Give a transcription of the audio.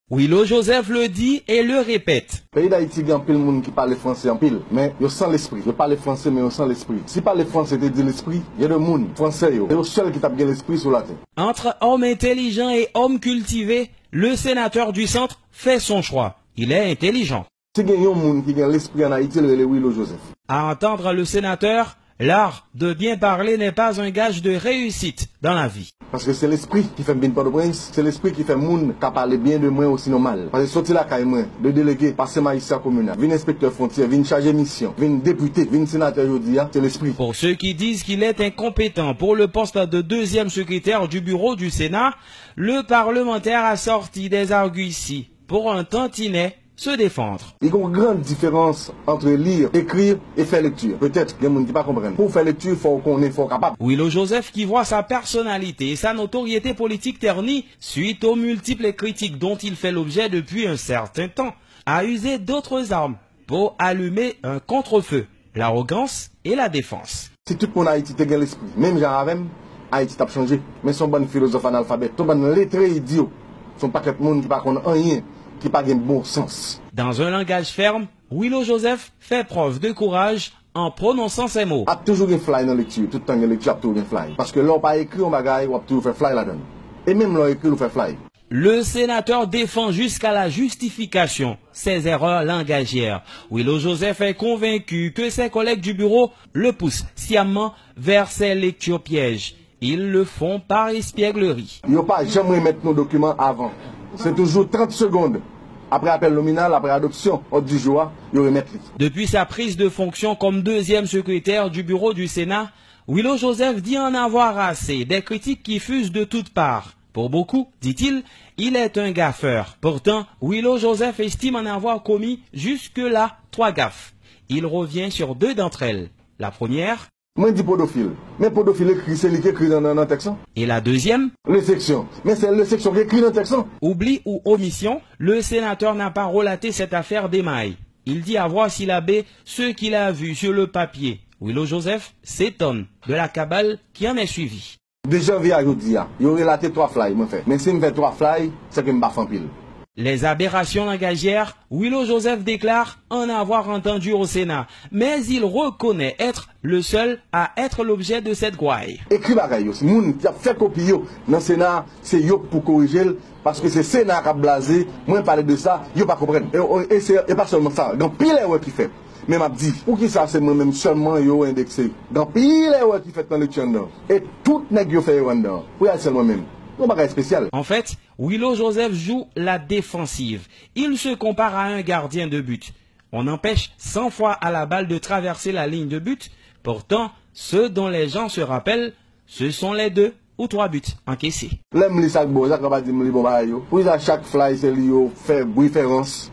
Willow Joseph le dit et le répète. Pays d'Haïti, il y a un peu de monde qui parle français en pile, mais ils sans l'esprit. Ils parlent français, mais ils sans l'esprit. Si parler français, c'est l'esprit, il y a des gens français, c'est le seul qui tape bien l'esprit sur la terre. Entre hommes intelligents et hommes cultivés, le sénateur du centre fait son choix. Il est intelligent. Si il y a un monde qui a l'esprit en Haïti, c'est Willow Joseph. À entendre le sénateur, l'art de bien parler n'est pas un gage de réussite dans la vie. Parce que c'est l'esprit qui fait bien Port-au-Prince, c'est l'esprit qui fait monde qui parle bien de moi aussi normal. Parce que sortir la caille moi, de délégué, passer magistrat communal, vin inspecteur frontière, vin chargé mission, vin député, vin sénateur aujourd'hui, c'est l'esprit. Pour ceux qui disent qu'il est incompétent pour le poste de deuxième secrétaire du bureau du Sénat, le parlementaire a sorti des arguties pour un tantinet se défendre. Il y a une grande différence entre lire, écrire et faire lecture. Peut-être que les gens ne pas comprendre. Pour faire lecture, il faut qu'on soit capable. Willow Joseph qui voit sa personnalité et sa notoriété politique ternie suite aux multiples critiques dont il fait l'objet depuis un certain temps, a usé d'autres armes pour allumer un contre-feu, l'arrogance et la défense. Si tout le monde Haïti a l'esprit, même Jean Ravem, Haïti a changé. Mais son bon philosophe analphabète, son bon lettré idiot, son paquet de monde qui ne connaît rien, qui n'a pas de bon sens. Dans un langage ferme, Willow Joseph fait preuve de courage en prononçant ces mots. A toujours un fly dans la lecture, tout le temps la lecture a toujours un fly. Parce que l'on pas écrit, on bagaille, on a toujours fait fly là-dedans. Et même l'on écrit, on fait fly. Le sénateur défend jusqu'à la justification ses erreurs langagières. Willow Joseph est convaincu que ses collègues du bureau le poussent sciemment vers ses lectures pièges. Ils le font par espièglerie. Ils n'ont pas jamais mettre nos documents avant. C'est toujours 30 secondes. Après appel nominal, après adoption, du jour, ils remettent. Depuis sa prise de fonction comme deuxième secrétaire du bureau du Sénat, Willow Joseph dit en avoir assez des critiques qui fusent de toutes parts. Pour beaucoup, dit-il, il est un gaffeur. Pourtant, Willow Joseph estime en avoir commis jusque-là 3 gaffes. Il revient sur 2 d'entre elles. La première... Moi, je dis podophile. Mais podophile écrit, c'est lui qui écrit dans le texte. Et la deuxième? Les sections. Mais c'est les sections qui écrit dans le texte. Oubli ou omission, le sénateur n'a pas relaté cette affaire d'émail. Il dit avoir syllabé ce qu'il a vu sur le papier. Willow Joseph s'étonne de la cabale qui en est suivie. De janvier à aujourd'hui, il a relaté 3 fly, mais si je fais 3 fly, c'est que je me bats en pile. Les aberrations langagières, Willow Joseph déclare en avoir entendu au Sénat, mais il reconnaît être le seul à être l'objet de cette gouaille. Écrit bagaille, si moun qui a fait copie dans le Sénat, c'est yo pour corriger, parce que c'est le Sénat qui a blasé, moi parler de ça, yo pas comprendre. Et pas seulement ça, dans pile erreur qui fait. Mais m'a dit, pour qui ça c'est moi-même seulement yo indexé. Dans pile erreur qui fait dans le channel. Et tout nèg yo fait erreur. Pour elle seulement même. En fait, Willow Joseph joue la défensive. Il se compare à un gardien de but. On empêche 100 fois à la balle de traverser la ligne de but. Pourtant, ceux dont les gens se rappellent, ce sont les 2 ou 3 buts encaissés. L'aime les sacs beaux, ça va dire bon bah yo. Pour ça chaque fly c'est lui fait référence.